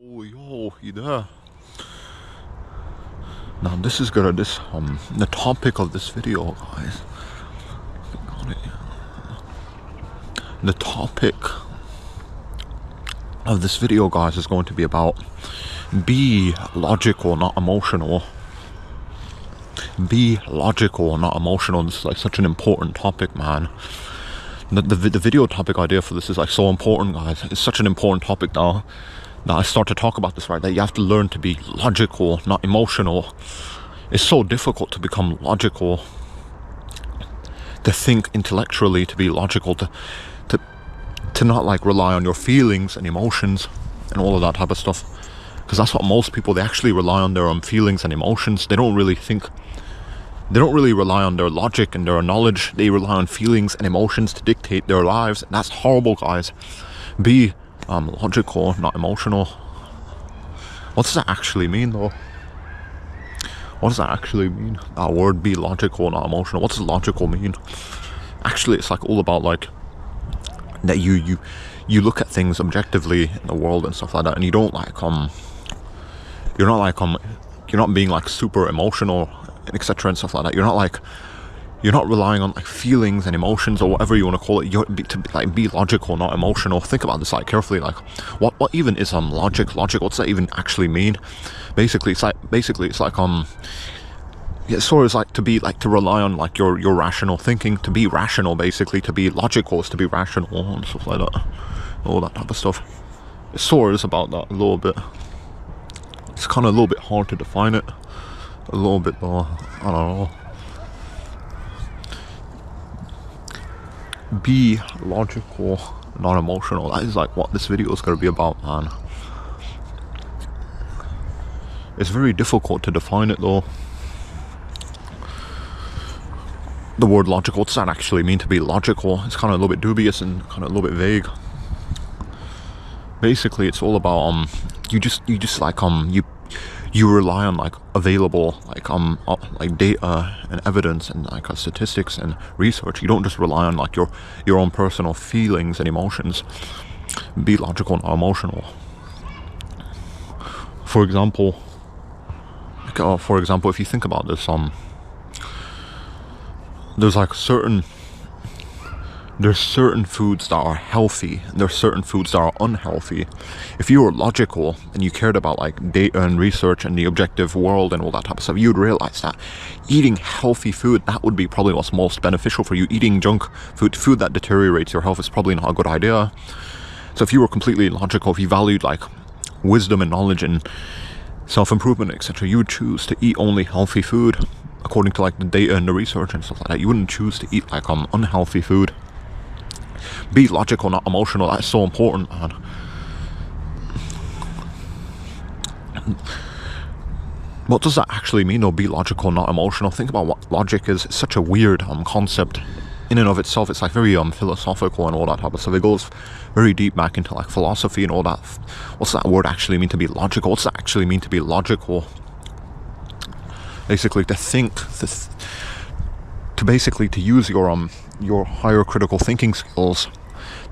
Oh, yo, you there? Now this is gonna the topic of this video, guys. Got it. The topic of this video, guys, is going to be about be logical, not emotional. Be logical, not emotional. This is like such an important topic, man. The video topic idea for this is like so important, guys. It's such an important topic now that I start to talk about this, right? That you have to learn to be logical, not emotional. It's so difficult to become logical, to think intellectually, to be logical, to not like rely on your feelings and emotions and all of that type of stuff. Because that's what most people, they actually rely on their own feelings and emotions. They don't really think, they don't really rely on their logic and their knowledge. They rely on feelings and emotions to dictate their lives. And that's horrible, guys. Be logical, not emotional. What does that actually mean, though? What does that actually mean? That word, be logical, not emotional. What does logical mean? Actually, it's like all about like that you look at things objectively in the world and stuff like that, and you don't like you're not being like super emotional, etc. and stuff like that. You're not relying on like feelings and emotions or whatever you want to call it. Be logical, not emotional. Think about this like carefully. Like, what even is logic? Logic. What's that even actually mean? Basically, it's like it's sort of like to rely on like your rational thinking. To be rational, basically, to be logical is to be rational and stuff like that. All that type of stuff. It sort of is about that a little bit. It's kind of a little bit hard to define it. A little bit though. I don't know. Be logical, not emotional. That is like what this video is going to be about, man. It's very difficult to define it though. The word logical, what does that actually mean to be logical? It's kind of a little bit dubious and kind of a little bit vague. Basically, it's all about you rely on like available like data and evidence and like statistics and research. You don't just rely on like your own personal feelings and emotions. Be logical, not emotional. For example, if you think about this, there's certain foods that are healthy and there's certain foods that are unhealthy. If you were logical and you cared about like data and research and the objective world and all that type of stuff, you'd realize that eating healthy food, that would be probably what's most beneficial for you. Eating junk food that deteriorates your health, is probably not a good idea. So if you were completely logical, if you valued like wisdom and knowledge and self-improvement, etc., you would choose to eat only healthy food according to like the data and the research and stuff like that. You wouldn't choose to eat like unhealthy food. Be logical, not emotional. That's so important, man. What does that actually mean, though? Be logical, not emotional. Think about what logic is. It's such a weird concept in and of itself. It's like very philosophical and all that type of stuff. It goes very deep back into like philosophy and all that. What's that word actually mean, to be logical? What's that actually mean, to be logical? Basically, to think, to use your higher critical thinking skills,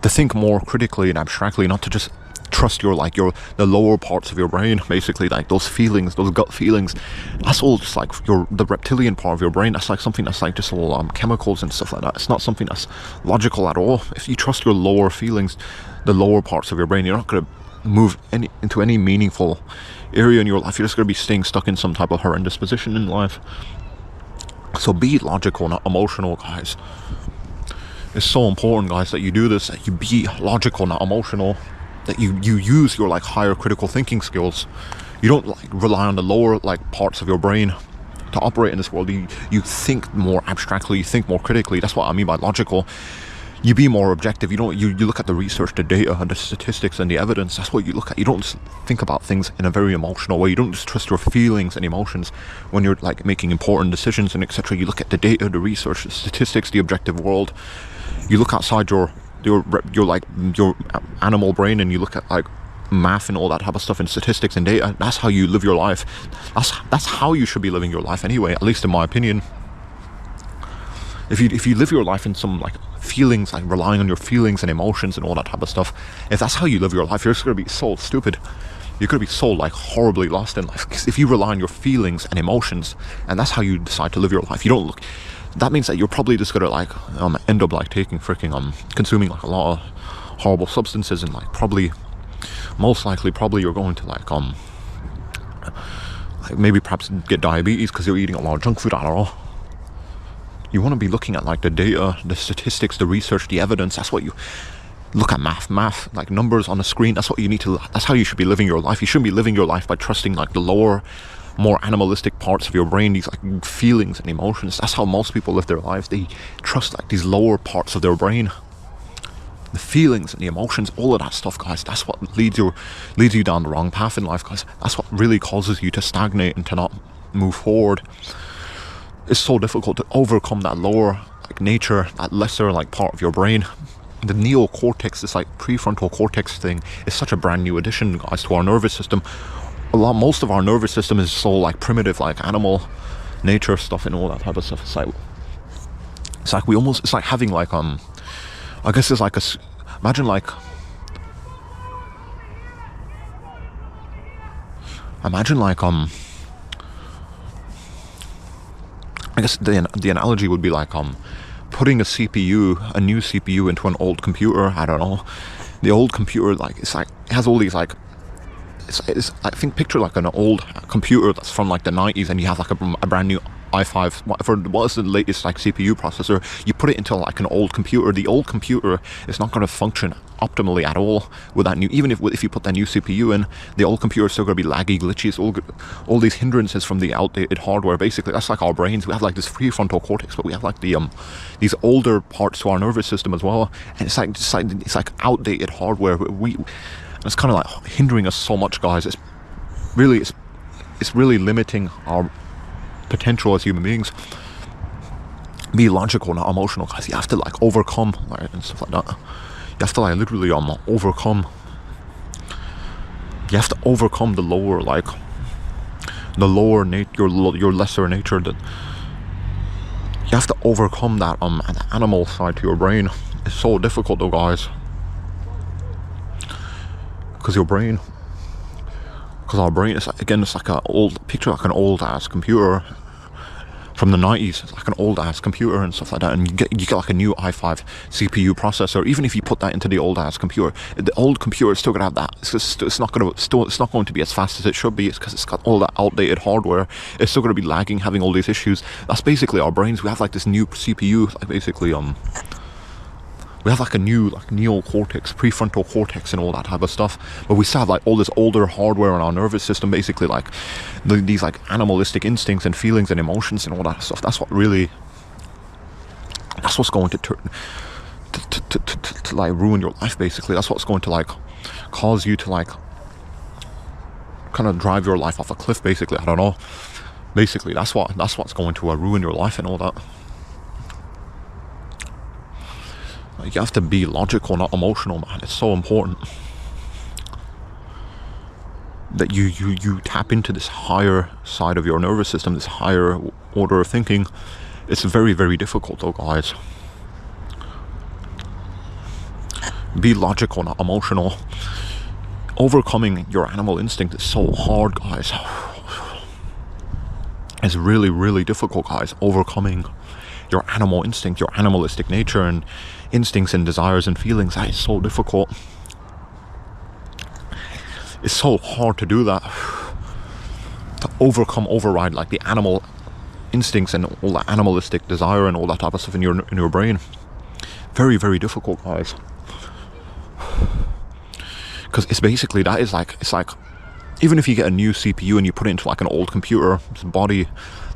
to think more critically and abstractly, not to just trust the lower parts of your brain. Basically, like those feelings, those gut feelings, that's all just like the reptilian part of your brain. That's like something that's like just all chemicals and stuff like that. It's not something that's logical at all. If you trust your lower feelings, the lower parts of your brain, you're not going to move into any meaningful area in your life. You're just going to be staying stuck in some type of horrendous position in life. So be logical, not emotional, guys. It's so important, guys, that you do this, that you be logical, not emotional, that you use your like higher critical thinking skills. You don't like rely on the lower like parts of your brain to operate in this world. You think more abstractly, you think more critically. That's what I mean by logical. You be more objective. You look at the research, the data, and the statistics and the evidence. That's what you look at. You don't just think about things in a very emotional way. You don't just trust your feelings and emotions when you're like making important decisions and etc. You look at the data, the research, the statistics, the objective world. You look outside your animal brain and you look at like math and all that type of stuff and statistics and data. That's how you live your life. That's how you should be living your life anyway, at least in my opinion. If you live your life in some like feelings, like relying on your feelings and emotions and all that type of stuff, if that's how you live your life, you're just going to be so stupid. you're gonna be so like horribly lost in life. Because if you rely on your feelings and emotions, and that's how you decide to live your life, you don't look. That means that you're probably just gonna like end up like taking freaking consuming like a lot of horrible substances, and like probably, most likely, probably you're going to like maybe perhaps get diabetes because you're eating a lot of junk food. I don't know. You want to be looking at like the data, the statistics, the research, the evidence. That's what you look at. Math, like numbers on the screen. That's what you need to. That's how you should be living your life. You shouldn't be living your life by trusting like the lower, more animalistic parts of your brain, these like feelings and emotions. That's how most people live their lives. They trust like these lower parts of their brain, the feelings and the emotions, all of that stuff, guys. That's what leads you down the wrong path in life, guys. That's what really causes you to stagnate and to not move forward. It's so difficult to overcome that lower like nature, that lesser like part of your brain. The neocortex, this like prefrontal cortex thing, is such a brand new addition, guys, to our nervous system. Most of our nervous system is so like primitive, like animal nature stuff and all that type of stuff. It's like we almost, it's like having like I guess it's like imagine like I guess the analogy would be like putting a new CPU into an old computer. I don't know. The old computer, like, it's like, it has all these like, it's I think picture like an old computer that's from like the 90s, and you have like a brand new i5, what is the latest like CPU processor. You put it into like an old computer. The old computer is not going to function optimally at all with that new, even if you put that new CPU in, the old computer is still going to be laggy, glitchy. It's all these hindrances from the outdated hardware. Basically, that's like our brains. We have like this prefrontal cortex, but we have like the these older parts to our nervous system as well, and it's like outdated hardware. It's kind of like hindering us so much, guys. It's really limiting our potential as human beings. Be logical, not emotional, guys. You have to like overcome, like, and stuff like that. You have to like literally overcome. You have to overcome the lower, like the lower nature, your lesser nature. That you have to overcome that an animal side to your brain. It's so difficult, though, guys. Because our brain is like, again, it's like an old ass computer from the 90s. It's like an old ass computer and stuff like that, and you get like a new i5 CPU processor. Even if you put that into the old ass computer, the old computer is still gonna have that. It's not going to be as fast as it should be. It's because it's got all that outdated hardware. It's still going to be lagging, having all these issues. That's basically our brains. We have like this new CPU, like basically we have like a new like neocortex, prefrontal cortex, and all that type of stuff. But we still have like all this older hardware in our nervous system, basically like these like animalistic instincts and feelings and emotions and all that stuff. That's what's going to like ruin your life, basically. That's what's going to like cause you to like kind of drive your life off a cliff, basically. I don't know. Basically, that's what's going to ruin your life and all that. Like, you have to be logical, not emotional, man. It's so important that you tap into this higher side of your nervous system, this higher order of thinking. It's very, very difficult, though, guys. Be logical, not emotional. Overcoming your animal instinct is so hard, guys. It's really, really difficult, guys. Overcoming your animal instinct, your animalistic nature and instincts and desires and feelings, that is so difficult. It's so hard to do that, to override like the animal instincts and all that animalistic desire and all that type of stuff in your brain. Very, very difficult, guys. Because it's basically, it's like even if you get a new CPU and you put it into like an old computer body,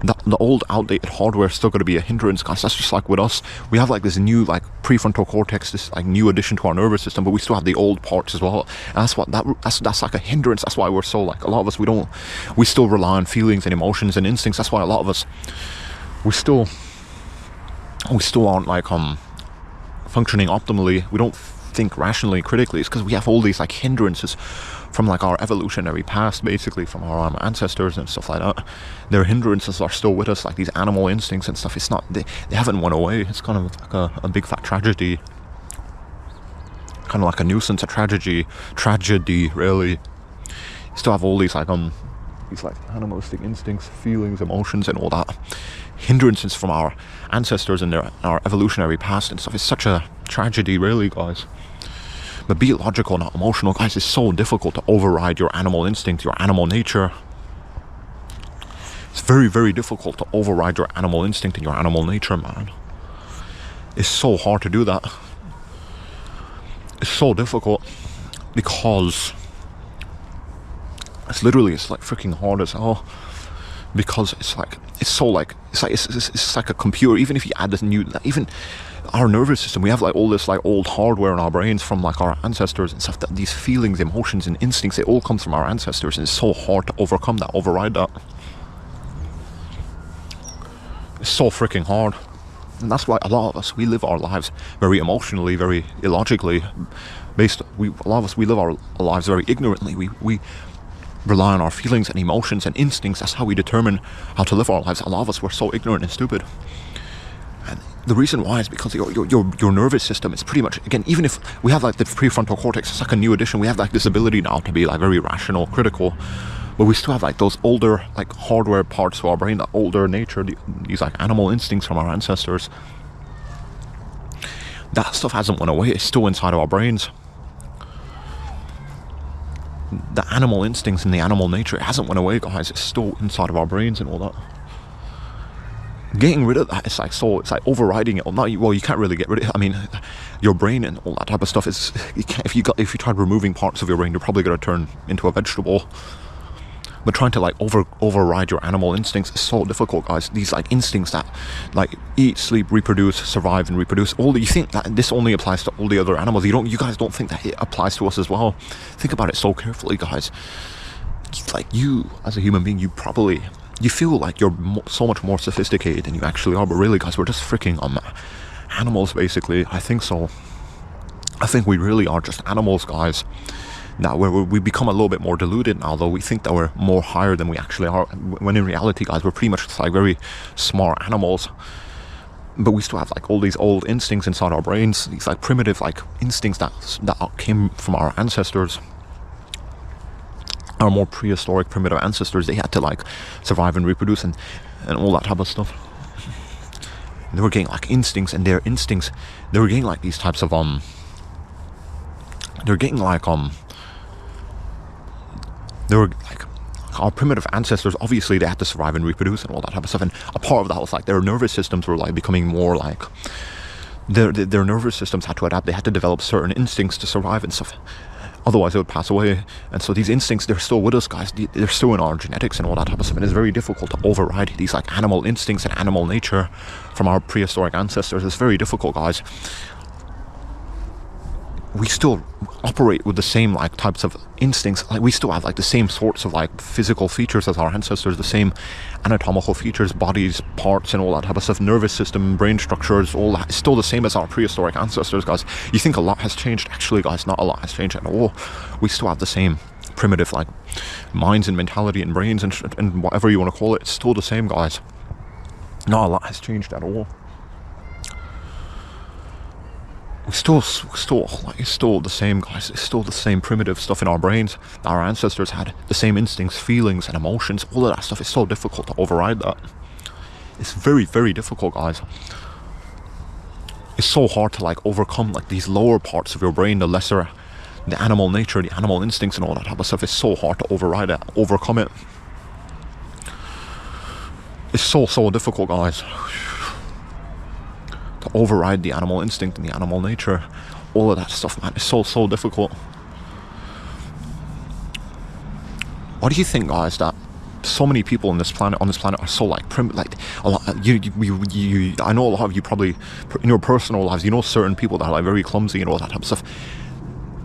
the old outdated hardware is still going to be a hindrance, guys. That's just like with us. We have like this new like prefrontal cortex, this like new addition to our nervous system, but we still have the old parts as well. And that's like a hindrance. That's why we're so like, a lot of us, we still rely on feelings and emotions and instincts. That's why a lot of us, we still aren't like functioning optimally. We don't think rationally, critically. It's because we have all these like hindrances from like our evolutionary past, basically from our ancestors and stuff like that. Their hindrances are still with us, like these animal instincts and stuff. It's not, they haven't went away. It's kind of like a big fat tragedy, kind of like a nuisance, a tragedy really. still have all these like animalistic instincts, feelings, emotions, and all that hindrances from our ancestors and our evolutionary past and stuff. It's such a tragedy, really, guys. But be logical, not emotional, guys. It's so difficult to override your animal instinct, your animal nature. It's very, very difficult to override your animal instinct and your animal nature, man. It's so hard to do that. It's so difficult because it's like freaking hard as hell. Because it's like a computer. Even if you add this new, even our nervous system, we have like all this like old hardware in our brains from like our ancestors and stuff. That these feelings, emotions, and instincts, it all comes from our ancestors, and it's so hard to overcome that, override that. It's so freaking hard. And that's why a lot of us, we live our lives very emotionally, very illogically based. A lot of us, we live our lives very ignorantly. We rely on our feelings and emotions and instincts. That's how we determine how to live our lives. A lot of us, we're so ignorant and stupid. And the reason why is because your nervous system is pretty much, again, even if we have like the prefrontal cortex, it's like a new addition. We have like this ability now to be like very rational, critical, but we still have like those older like hardware parts of our brain, the older nature, these like animal instincts from our ancestors. That stuff hasn't went away. It's still inside of our brains. The animal instincts and the animal nature, it hasn't went away, guys. It's still inside of our brains and all that. Getting rid of that, it's like overriding it. Well, you can't really get rid of it. I mean, your brain and all that type of stuff is, if you tried removing parts of your brain, you're probably going to turn into a vegetable. But trying to like override your animal instincts is so difficult, guys. These like instincts that like eat, sleep, reproduce, survive, and reproduce. You think that this only applies to all the other animals. You guys don't think that it applies to us as well. Think about it so carefully, guys. Like you, as a human being, you feel like you're so much more sophisticated than you actually are. But really, guys, we're just freaking animals, basically. I think so. I think we really are just animals, guys. Now we become a little bit more deluded now, though. We think that we're more higher than we actually are, when in reality, guys, we're pretty much just like very smart animals. But we still have like all these old instincts inside our brains, these like primitive like instincts that came from our ancestors, our more prehistoric primitive ancestors. They had to like survive and reproduce and all that type of stuff. They were getting like instincts, and their instincts, they were getting like these types of they're getting like they were like our primitive ancestors. Obviously they had to survive and reproduce and all that type of stuff, and a part of that was like their nervous systems were like becoming more like their nervous systems had to adapt. They had to develop certain instincts to survive and stuff, otherwise they would pass away. And so these instincts, they're still with us, guys. They're still in our genetics and all that type of stuff, and it's very difficult to override these like animal instincts and animal nature from our prehistoric ancestors. It's very difficult, guys. We still operate with the same like types of instincts. Like we still have like the same sorts of like physical features as our ancestors, the same anatomical features, bodies, parts, and all that type of stuff. Nervous system, brain structures, all that is still the same as our prehistoric ancestors, guys. You think a lot has changed? Actually, guys, not a lot has changed at all. We still have the same primitive like minds and mentality and brains and whatever you want to call it. It's still the same, guys. Not a lot has changed at all. It's still the same, guys. It's still the same primitive stuff in our brains that our ancestors had. The same instincts, feelings, and emotions. All of that stuff is so difficult to override that. It's very, very difficult, guys. It's so hard to like overcome like these lower parts of your brain, the animal nature, the animal instincts, and all that type of stuff. It's so hard to override it, overcome it. It's so difficult, guys. To override the animal instinct and the animal nature, all of that stuff, man. It's so difficult. Why do you think, guys, that so many people on this planet are so like a lot? I know a lot of you probably in your personal lives, you know certain people that are like very clumsy and all that type of stuff.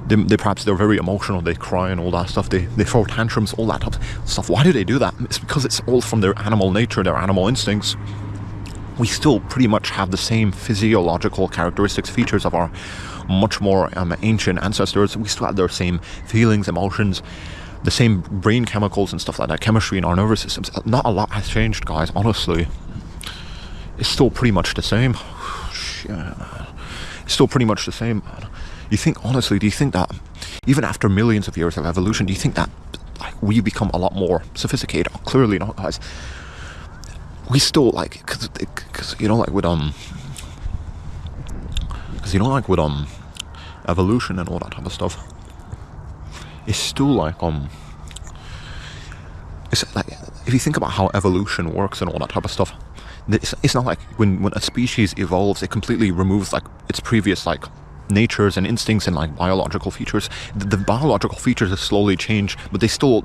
They're very emotional. They cry and all that stuff. They throw tantrums, all that type of stuff. Why do they do that? It's because it's all from their animal nature, their animal instincts. We still pretty much have the same physiological characteristics, features of our much more ancient ancestors. We still have their same feelings, emotions, the same brain chemicals and stuff like that, chemistry in our nervous systems. Not a lot has changed, guys, honestly. It's still pretty much the same. Shit, man. It's still pretty much the same, man. Do you think that even after millions of years of evolution, do you think that like we become a lot more sophisticated. Clearly not, guys. We still like, because you know, like with evolution and all that type of stuff, it's still like it's like, if you think about how evolution works and all that type of stuff, it's not like when a species evolves, it completely removes like its previous like natures and instincts and like biological features. The biological features have slowly changed, but they're still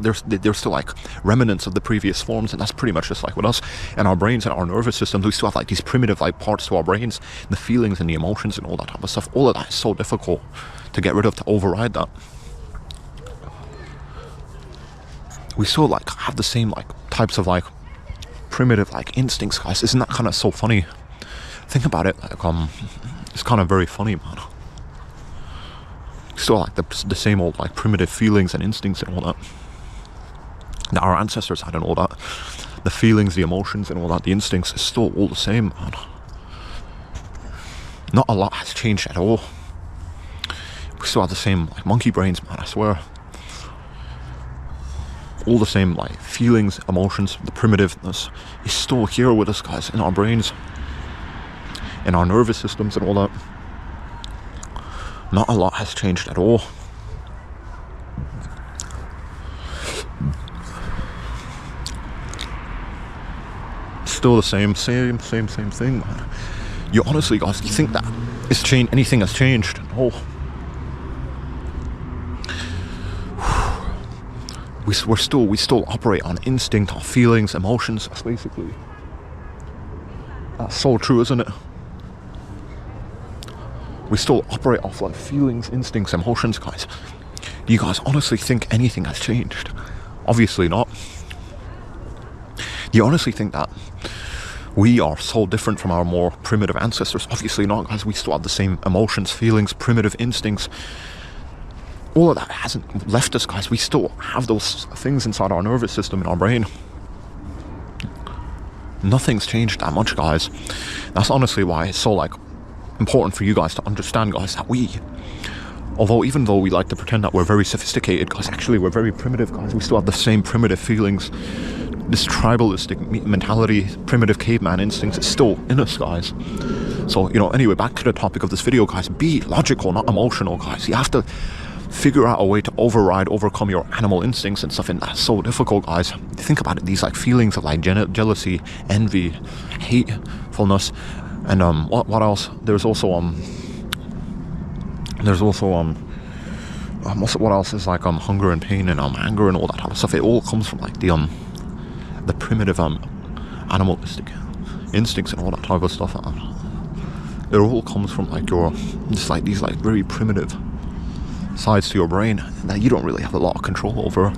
like remnants of the previous forms, and that's pretty much just like with us and our brains and our nervous systems. We still have like these primitive like parts to our brains, the feelings and the emotions and all that type of stuff. All of that is so difficult to get rid of, to override that. We still like have the same like types of like primitive like instincts, guys. Isn't that kind of so funny? Think about it, like it's kind of very funny, man. Still like the same old like primitive feelings and instincts and all that our ancestors had and all that. The feelings, the emotions and all that, the instincts is still all the same, man. Not a lot has changed at all. We still have the same like monkey brains, man, I swear. All the same like feelings, emotions, the primitiveness is still here with us, guys, in our brains, in our nervous systems and all that. Not a lot has changed at all. Still the same thing, man. You honestly, guys, you think that it's changed? Anything has changed? No. We still operate on instinct, on feelings, emotions. That's basically. That's so true, isn't it? We still operate off like feelings, instincts, emotions, guys. Do you guys honestly think anything has changed? Obviously not. Do you honestly think that we are so different from our more primitive ancestors? Obviously not, guys. We still have the same emotions, feelings, primitive instincts. All of that hasn't left us, guys. We still have those things inside our nervous system, in our brain. Nothing's changed that much, guys. That's honestly why it's so like important for you guys to understand, guys, that even though we like to pretend that we're very sophisticated, guys, actually we're very primitive, guys. We still have the same primitive feelings. This tribalistic mentality, primitive caveman instincts is still in us, guys. So, you know, anyway, back to the topic of this video, guys. Be logical, not emotional, guys. You have to figure out a way to overcome your animal instincts and stuff, and that's so difficult, guys. Think about it, these like feelings of like jealousy, envy, hatefulness, and what else? There's also what else is like hunger and pain and anger and all that type of stuff. It all comes from like the primitive animalistic instincts and all that type of stuff. It all comes from like your just like these like very primitive sides to your brain that you don't really have a lot of control over.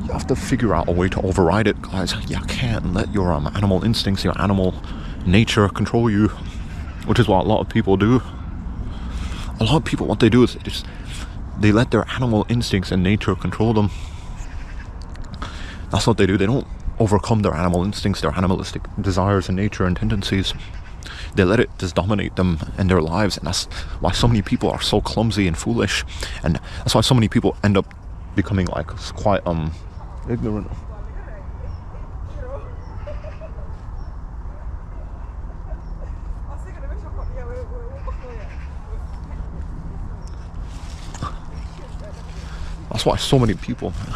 You have to figure out a way to override it, guys. You can't let your animal instincts, your animal nature control you, which is what a lot of people do. A lot of people, what they do is they let their animal instincts and nature control them. That's what they do. They don't overcome their animal instincts, their animalistic desires and nature and tendencies. They let it just dominate them in their lives, and that's why so many people are so clumsy and foolish, and that's why so many people end up becoming like quite ignorant. That's why so many people, man,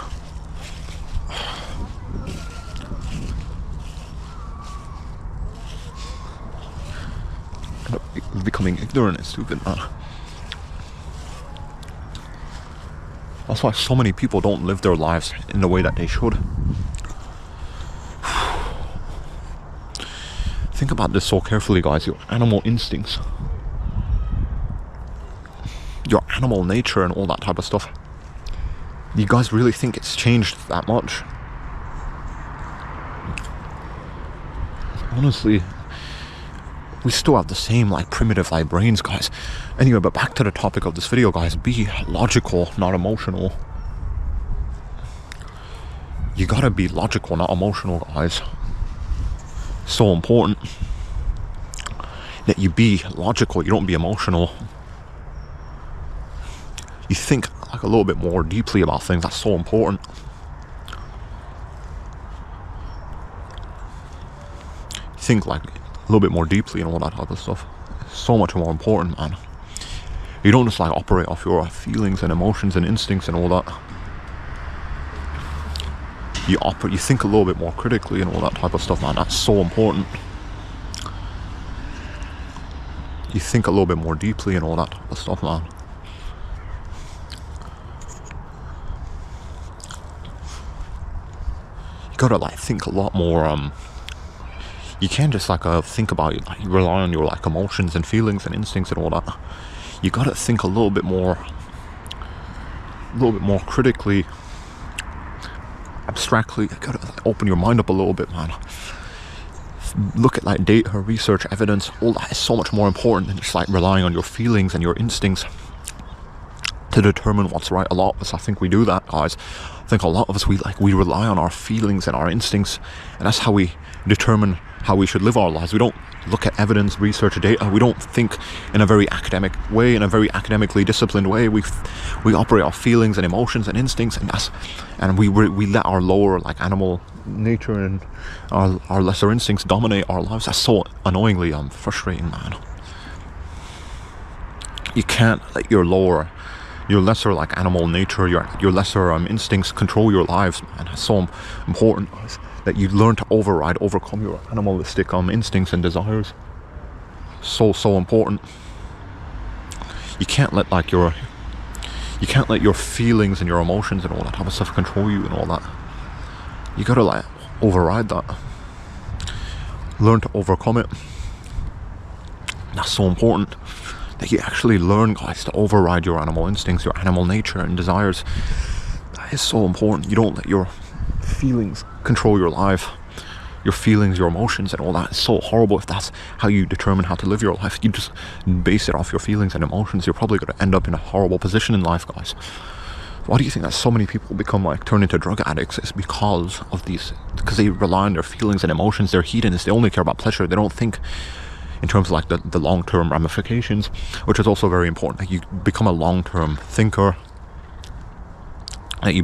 end up becoming ignorant and stupid, man. That's why so many people don't live their lives in the way that they should. Think about this so carefully, guys. Your animal instincts, your animal nature and all that type of stuff. You guys really think it's changed that much? Honestly, we still have the same like primitive like brains, guys. Anyway, but back to the topic of this video, guys. Be logical, not emotional. You gotta be logical, not emotional, guys. So important that you be logical, you don't be emotional. You think like a little bit more deeply about things. That's so important. Think like a little bit more deeply and all that type of stuff. It's so much more important, man. You don't just like operate off your feelings and emotions and instincts and all that. You think a little bit more critically and all that type of stuff, man. That's so important. You think a little bit more deeply and all that type of stuff, man. You gotta like think a lot more. You can't just like think about it, like rely on your like emotions and feelings and instincts and all that. You gotta think a little bit more critically, abstractly. You gotta like, open your mind up a little bit, man. Look at like data, research, evidence. All that is so much more important than just like relying on your feelings and your instincts to determine what's right. A lot of us, I think we do that, guys. I think a lot of us, we rely on our feelings and our instincts, and that's how we determine how we should live our lives. We don't look at evidence, research, data. We don't think in a very academic way, in a very academically disciplined way. We operate our feelings and emotions and instincts, and we let our lower like animal nature and our lesser instincts dominate our lives. That's so annoyingly frustrating, man. You can't let your lesser like animal nature, your lesser instincts control your lives, man. It's so important that you learn to overcome your animalistic instincts and desires. So important. You can't let your feelings and your emotions and all that type of stuff control you and all that. You gotta like override that. Learn to overcome it. That's so important. That you actually learn, guys, to override your animal instincts, your animal nature and desires. That is so important. You don't let your feelings control your life. Your feelings, your emotions and all that. It's so horrible if that's how you determine how to live your life. You just base it off your feelings and emotions. You're probably going to end up in a horrible position in life, guys. Why do you think that so many people turn into drug addicts? It's because they rely on their feelings and emotions. They're hedonists. They only care about pleasure. They don't think in terms of like the long-term ramifications, which is also very important. That you become a long-term thinker. You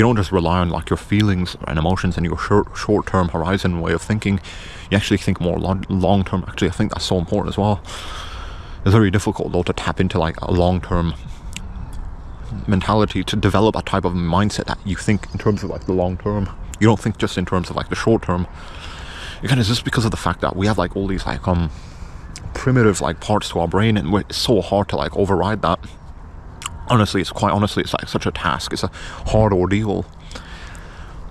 don't just rely on like your feelings and emotions and your short-term horizon way of thinking. You actually think more long-term. Actually, I think that's so important as well. It's very difficult though to tap into like a long-term mentality, to develop a type of mindset that you think in terms of like the long term. You don't think just in terms of like the short term. Again, it's just because of the fact that we have like all these like primitive like parts to our brain, and it's so hard to like override that. Honestly, it's like such a task. It's a hard ordeal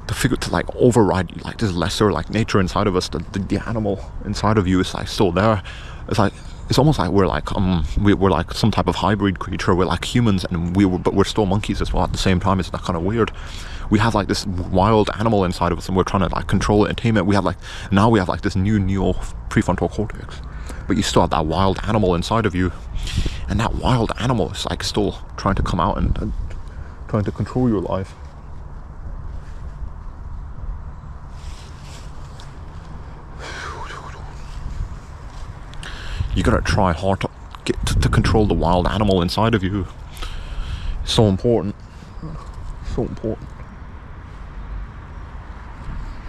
to like override like this lesser like nature inside of us. The animal inside of you is like still there. It's almost like we're like some type of hybrid creature. We're like humans, and but we're still monkeys as well at the same time. It's that kind of weird. We have like this wild animal inside of us, and we're trying to like control it and tame it. We have like this new neo prefrontal cortex, but you still have that wild animal inside of you, and that wild animal is like still trying to come out and trying to control your life. You gotta try hard to get to control the wild animal inside of you. It's so important. So important.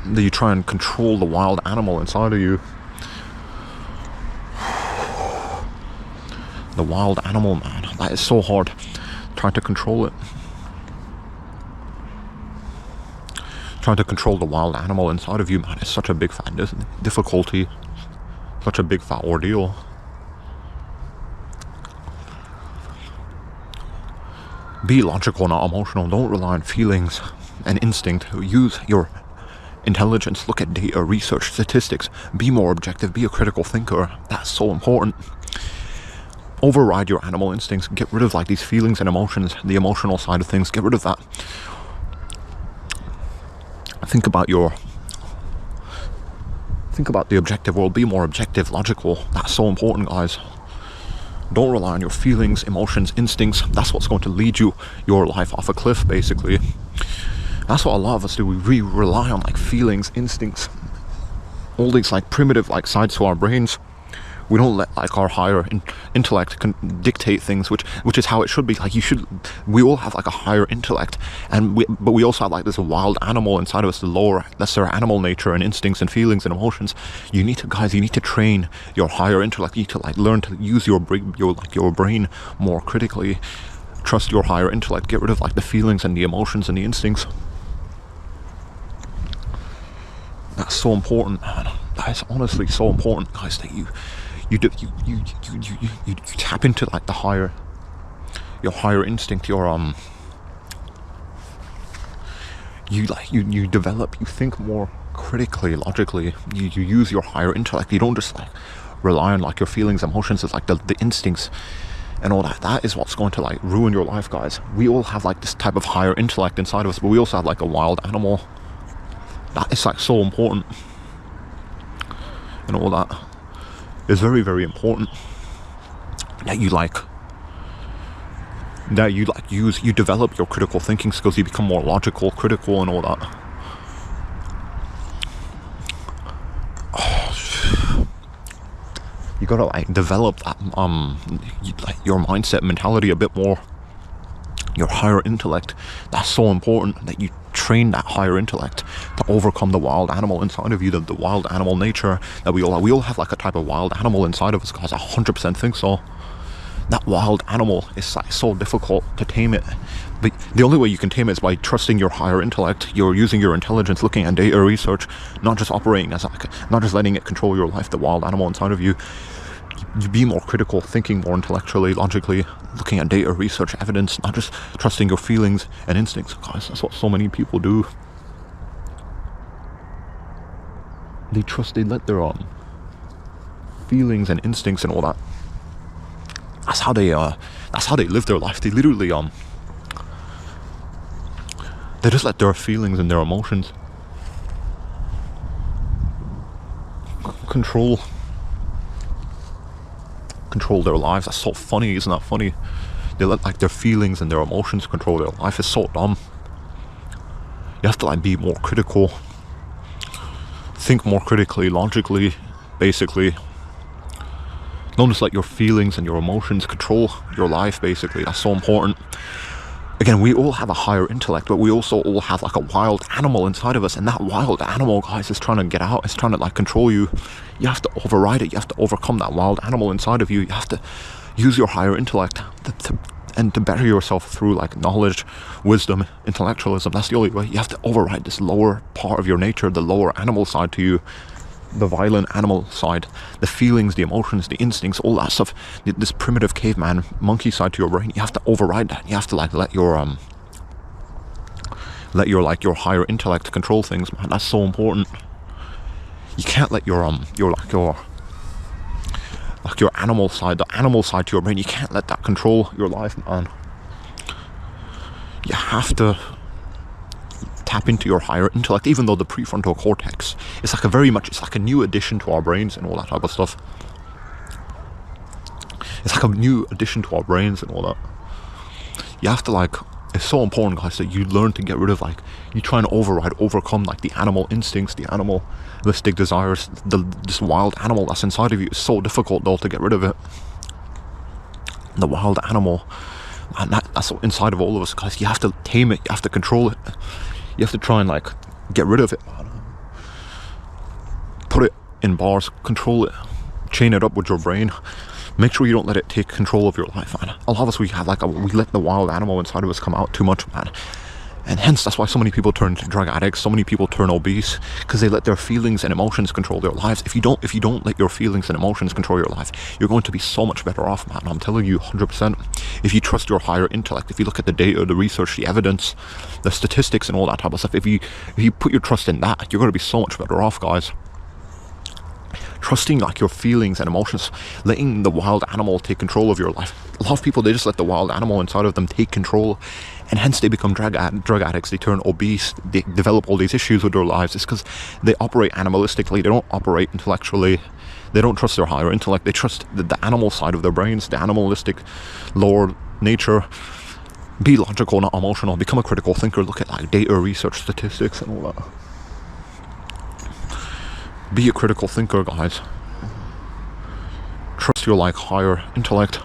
That you try and control the wild animal inside of you. The wild animal, man. That is so hard. Trying to control it. Trying to control the wild animal inside of you, man, is such a big fat difficulty. Such a big fat ordeal. Be logical, not emotional. Don't rely on feelings and instinct. Use your intelligence. Look at data, research, statistics. Be more objective. Be a critical thinker. That's so important. Override your animal instincts. Get rid of like these feelings and emotions, the emotional side of things. Get rid of that. Think about the objective world. Be more objective, logical. That's so important, guys. Don't rely on your feelings, emotions, instincts. That's what's going to lead your life off a cliff, basically. That's what a lot of us do. We rely on like feelings, instincts, all these like primitive like sides to our brains. We don't let like our higher intellect dictate things, which is how it should be. Like we all have like a higher intellect, but we also have like this wild animal inside of us, the lower, lesser animal nature and instincts and feelings and emotions. You need to train your higher intellect. You need to like learn to use your brain more critically. Trust your higher intellect. Get rid of like the feelings and the emotions and the instincts. That's so important, man. That is honestly so important, guys, that you tap into like your higher instinct, you develop, you think more critically, logically. You use your higher intellect. You don't just like rely on like your feelings, emotions. It's like the instincts and all that. That is what's going to like ruin your life, guys. We all have like this type of higher intellect inside of us, but we also have like a wild animal. That is like so important, and all that is very, very important. That you develop your critical thinking skills. You become more logical, critical, and all that. You gotta like develop that your mindset, mentality a bit more. Your higher intellect. That's so important that you train that higher intellect to overcome the wild animal inside of you, the wild animal nature that we all have like a type of wild animal inside of us, guys. I 100% think so. That wild animal is like so difficult to tame it, but the only way you can tame it is by trusting your higher intellect. You're using your intelligence, looking at data, research, not just operating as not just letting it control your life, the wild animal inside of you. You be more critical, thinking more intellectually, logically, looking at data, research, evidence, not just trusting your feelings and instincts. Guys, that's what so many people do. They let their feelings and instincts and all that. That's how they live their life. They literally they just let their feelings and their emotions control their lives. That's so funny, isn't that funny? They let like their feelings and their emotions control their life. It's so dumb. You have to like be more critical, think more critically, logically, basically. Don't just let your feelings and your emotions control your life, basically. That's so important. Again, we all have a higher intellect, but we also all have like a wild animal inside of us, and that wild animal, guys, is trying to get out. It's trying to like control you. You have to override it. You have to overcome that wild animal inside of you. You have to use your higher intellect to better yourself through like knowledge, wisdom, intellectualism. That's the only way. You have to override this lower part of your nature, the lower animal side to you, the violent animal side, the feelings, the emotions, the instincts, all that stuff, this primitive caveman monkey side to your brain. You have to override that. You have to like let your higher intellect control things, man. That's so important. You can't let your animal side, the animal side to your brain, you can't let that control your life, man. You have to tap into your higher intellect, even though the prefrontal cortex is like it's like a new addition to our brains and all that type of stuff. It's like a new addition to our brains and all that. You have to like, it's so important, guys, that you learn to get rid of like, you try and overcome like the animal instincts, the animalistic desires, this wild animal that's inside of you. It's so difficult though to get rid of it. The wild animal, and that's inside of all of us, guys. You have to tame it, you have to control it. You have to try and like get rid of it, put it in bars, control it, chain it up with your brain. Make sure you don't let it take control of your life, man. A lot of us, we let the wild animal inside of us come out too much, man. And hence, that's why so many people turn drug addicts, so many people turn obese, because they let their feelings and emotions control their lives. If you don't let your feelings and emotions control your life, you're going to be so much better off, man. I'm telling you 100%. If you trust your higher intellect, if you look at the data, the research, the evidence, the statistics and all that type of stuff, if you put your trust in that, you're going to be so much better off, guys. Trusting like your feelings and emotions, letting the wild animal take control of your life. A lot of people, they just let the wild animal inside of them take control, and hence they become drug addicts. They turn obese, they develop all these issues with their lives. It's because they operate animalistically, they don't operate intellectually, they don't trust their higher intellect, they trust the animal side of their brains, the animalistic lower nature. Be logical, not emotional. Become a critical thinker. Look at like data, research, statistics and all that. Be a critical thinker, guys. trust your like higher intellect.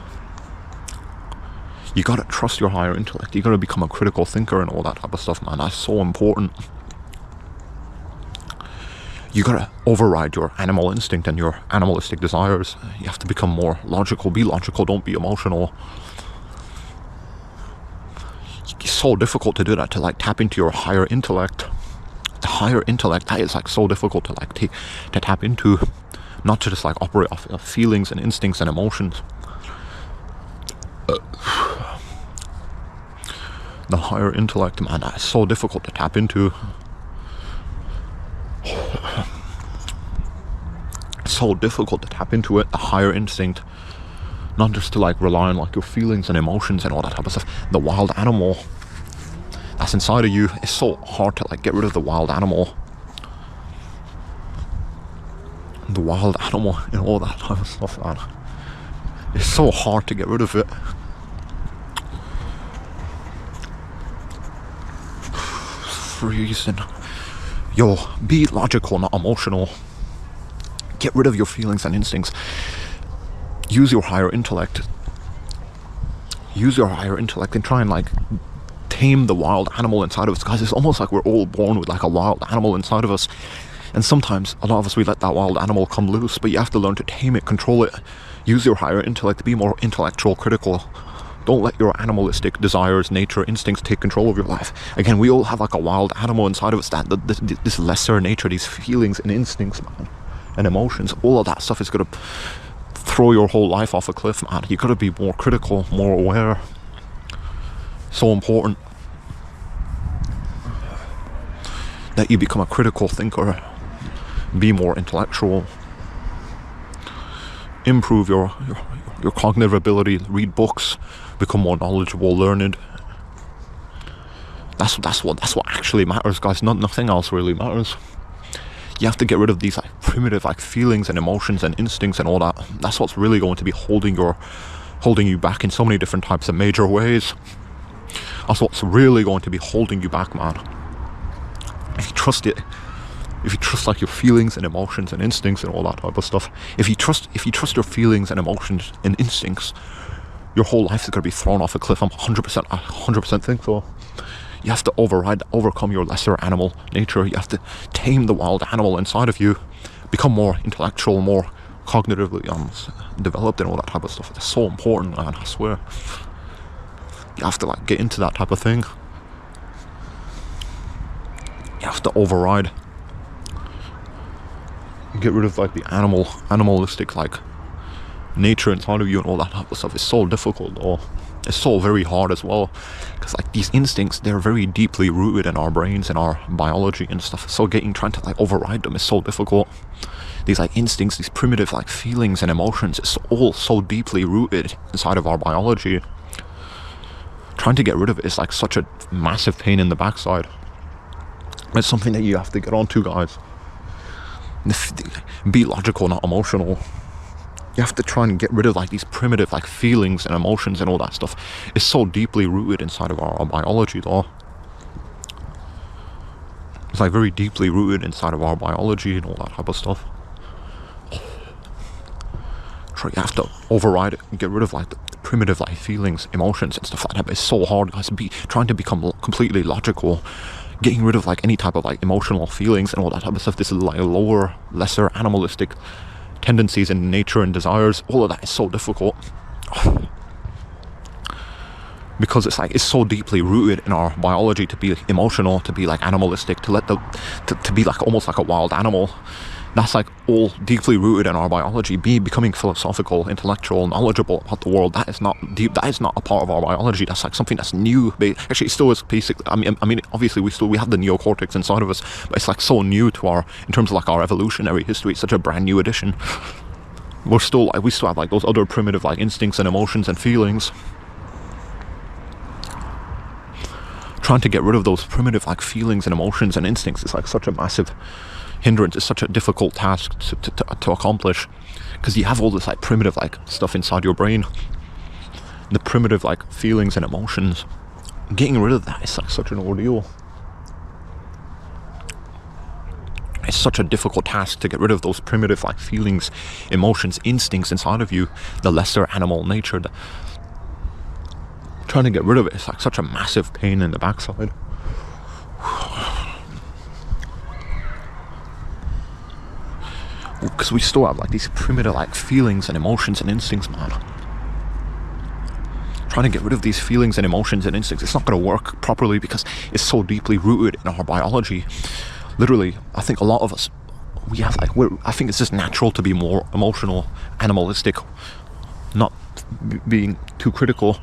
You gotta trust your higher intellect. You gotta become a critical thinker and all that type of stuff, man. That's so important. You gotta override your animal instinct and your animalistic desires. You have to become more logical. Be logical, don't be emotional. It's so difficult to do that, to like tap into your higher intellect. The higher intellect, that is like so difficult to like to tap into. Not to just like operate off of feelings and instincts and emotions. The higher intellect, man, that is so difficult to tap into. It's so difficult to tap into it, the higher instinct. Not just to like rely on like your feelings and emotions and all that type of stuff. The wild animal that's inside of you, it's so hard to like get rid of the wild animal. The wild animal and all that type of stuff, man. It's so hard to get rid of it. Freezing. Yo, be logical, not emotional. Get rid of your feelings and instincts. Use your higher intellect. Use your higher intellect and try and like tame the wild animal inside of us. Guys, it's almost like we're all born with like a wild animal inside of us. And sometimes, a lot of us, we let that wild animal come loose, but you have to learn to tame it, control it. Use your higher intellect, be more intellectual, critical. Don't let your animalistic desires, nature, instincts take control of your life. Again, we all have like a wild animal inside of us, that this lesser nature, these feelings and instincts, man, and emotions. All of that stuff is going to throw your whole life off a cliff, man. You got to be more critical, more aware. So important that you become a critical thinker. Be more intellectual. Improve your cognitive ability. Read books. Become more knowledgeable, learned. That's what actually matters, guys. Nothing else really matters. You have to get rid of these like primitive like feelings and emotions and instincts and all that. That's what's really going to be holding you back in so many different types of major ways. That's what's really going to be holding you back, man. If you trust it, if you trust like your feelings and emotions and instincts and all that type of stuff, if you trust your feelings and emotions and instincts, your whole life is going to be thrown off a cliff. I 100% think so. You have to overcome your lesser animal nature. You have to tame the wild animal inside of you, become more intellectual, more cognitively developed and all that type of stuff. It's so important, man, I swear. You have to like get into that type of thing. You have to override, get rid of like the animalistic like nature inside of you and all that type of stuff. It's so difficult though. It's so very hard as well, because like these instincts, they're very deeply rooted in our brains and our biology and stuff. So trying to like override them is so difficult. These like instincts, these primitive like feelings and emotions, it's all so deeply rooted inside of our biology. Trying to get rid of it is like such a massive pain in the backside. It's something that you have to get onto, guys. Be logical, not emotional. You have to try and get rid of like these primitive like feelings and emotions and all that stuff. It's so deeply rooted inside of our biology though. It's like very deeply rooted inside of our biology and all that type of stuff. You have to override it and get rid of like the primitive like feelings, emotions and stuff like that. But it's so hard, guys. Trying to become completely logical, getting rid of like any type of like emotional feelings and all that type of stuff. This is like lower, lesser animalistic tendencies in nature and desires. All of that is so difficult because it's so deeply rooted in our biology to be emotional, to be like animalistic, to be like almost like a wild animal. That's like all deeply rooted in our biology. Becoming philosophical, intellectual, knowledgeable about the world, that is not deep. That is not a part of our biology. That's like something that's new. Actually, it still is basic. I mean, obviously we have the neocortex inside of us, but it's like so new to in terms of like our evolutionary history. It's such a brand new addition. We still have like those other primitive like instincts and emotions and feelings. Trying to get rid of those primitive like feelings and emotions and instincts is like such a massive hindrance. Is such a difficult task to accomplish, because you have all this like primitive like stuff inside your brain, the primitive like feelings and emotions. Getting rid of that is like such an ordeal. It's such a difficult task to get rid of those primitive like feelings, emotions, instincts inside of you, the lesser animal nature. Trying to get rid of it is like such a massive pain in the backside. Because we still have like these primitive like feelings and emotions and instincts, man. Trying to get rid of these feelings and emotions and instincts, it's not going to work properly because it's so deeply rooted in our biology. Literally, I think a lot of us, we have like, I think it's just natural to be more emotional, animalistic, not being too critical.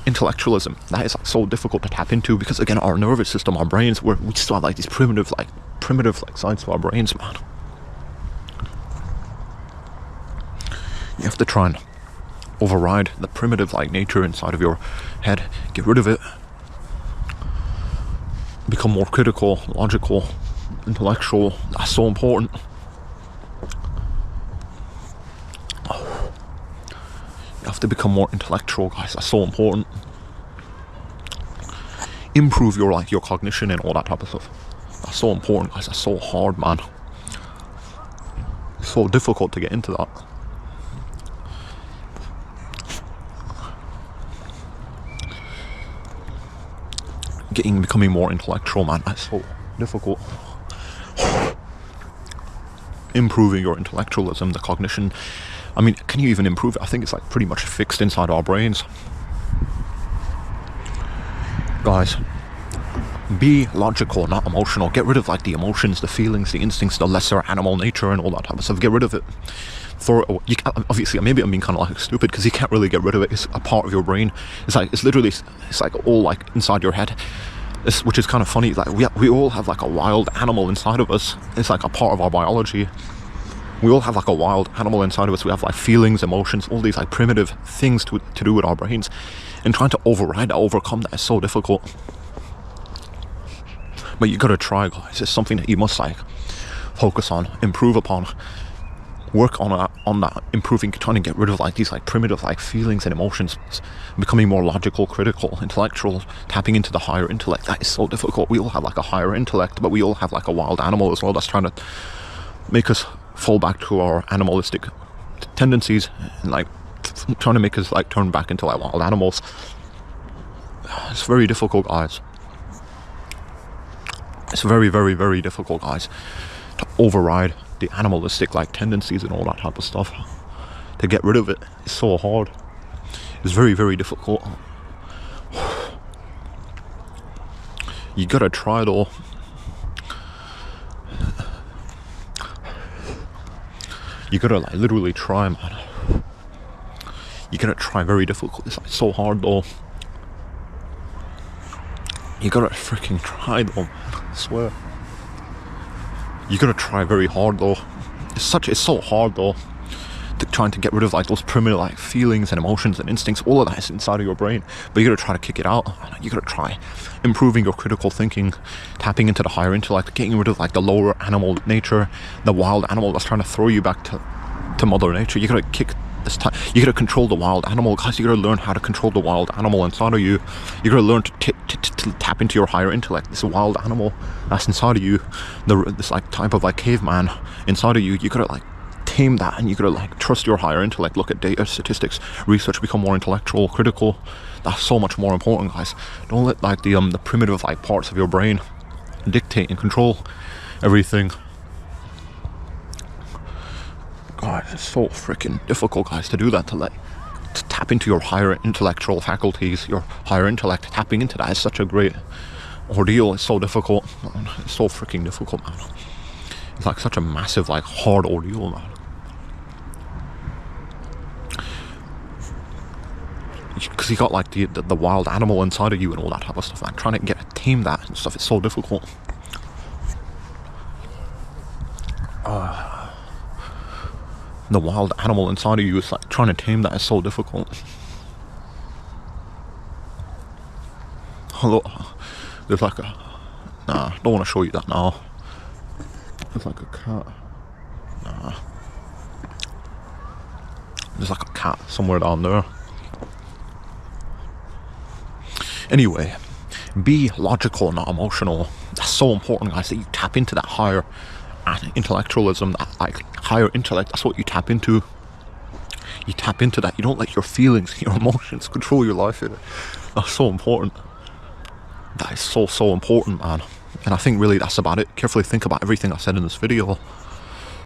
Intellectualism, that is like so difficult to tap into because again, our nervous system, our brains, we still have like these primitive sides to our brains, man. You have to try and override the primitive like nature inside of your head, get rid of it, become more critical, logical, intellectual. That's so important. You have to become more intellectual, guys. That's so important. Improve your like your cognition and all that type of stuff. That's so important, guys. That's so hard, man. It's so difficult to get into that. Becoming more intellectual, man. That's so difficult. Improving your intellectualism, the cognition. I mean, can you even improve it? I think it's like pretty much fixed inside our brains. Guys, be logical, not emotional. Get rid of like the emotions, the feelings, the instincts, the lesser animal nature and all that type of stuff. Get rid of it. You can't, obviously, maybe I'm being kind of like stupid because you can't really get rid of it. It's a part of your brain. It's like all like inside your head. Which is kind of funny. Like we all have like a wild animal inside of us. It's like a part of our biology. We all have like a wild animal inside of us. We have like feelings, emotions, all these like primitive things to do with our brains. And trying to override that, overcome that is so difficult. But you gotta try, guys. It's something that you must like focus on, improve upon, work on that, improving, trying to get rid of like these like primitive like feelings and emotions, becoming more logical, critical, intellectual, tapping into the higher intellect. That is so difficult. We all have like a higher intellect, but we all have like a wild animal as well that's trying to make us fall back to our animalistic tendencies and like trying to make us like turn back into like wild animals. It's very difficult, guys. It's very, very, very difficult, guys, to override the animalistic like tendencies and all that type of stuff. To get rid of it, it's so hard. It's very, very difficult. You gotta try though. You gotta like literally try, man. You gotta try. Very difficult. It's like so hard though. You gotta freaking try though, man. I swear. You gotta try very hard though. It's so hard though. Trying to get rid of like those primitive like feelings and emotions and instincts. All of that is inside of your brain, but you gotta try to kick it out. You gotta try improving your critical thinking, tapping into the higher intellect, getting rid of like the lower animal nature, the wild animal that's trying to throw you back to mother nature. You gotta kick this time. You gotta control the wild animal, guys. You gotta learn how to control the wild animal inside of you. You gotta learn to tap into your higher intellect, this wild animal that's inside of you, this like type of like caveman inside of you. You gotta like tame that, and you gotta like trust your higher intellect. Look at data, statistics, research, become more intellectual, critical. That's so much more important, guys. Don't let like the primitive like parts of your brain dictate and control everything. God, it's so freaking difficult, guys, to do that, to tap into your higher intellectual faculties, your higher intellect. Tapping into that is such a great ordeal. It's so difficult, man. It's so freaking difficult, man. It's like such a massive, like hard ordeal, man. Because you got like the wild animal inside of you and all that type of stuff, man. Trying to tame that and stuff, it's so difficult. The wild animal inside of you is like trying to tame that is so difficult. Hello, there's like a don't want to show you that now. There's like a cat. There's like a cat somewhere down there. Anyway, be logical, not emotional. That's so important, guys, that you tap into that higher and intellectualism, that like higher intellect, that's what you tap into. You tap into that. You don't let your feelings, your emotions control your life. That's so important. That is so important, man. And I think really that's about it. Carefully think about everything I said in this video.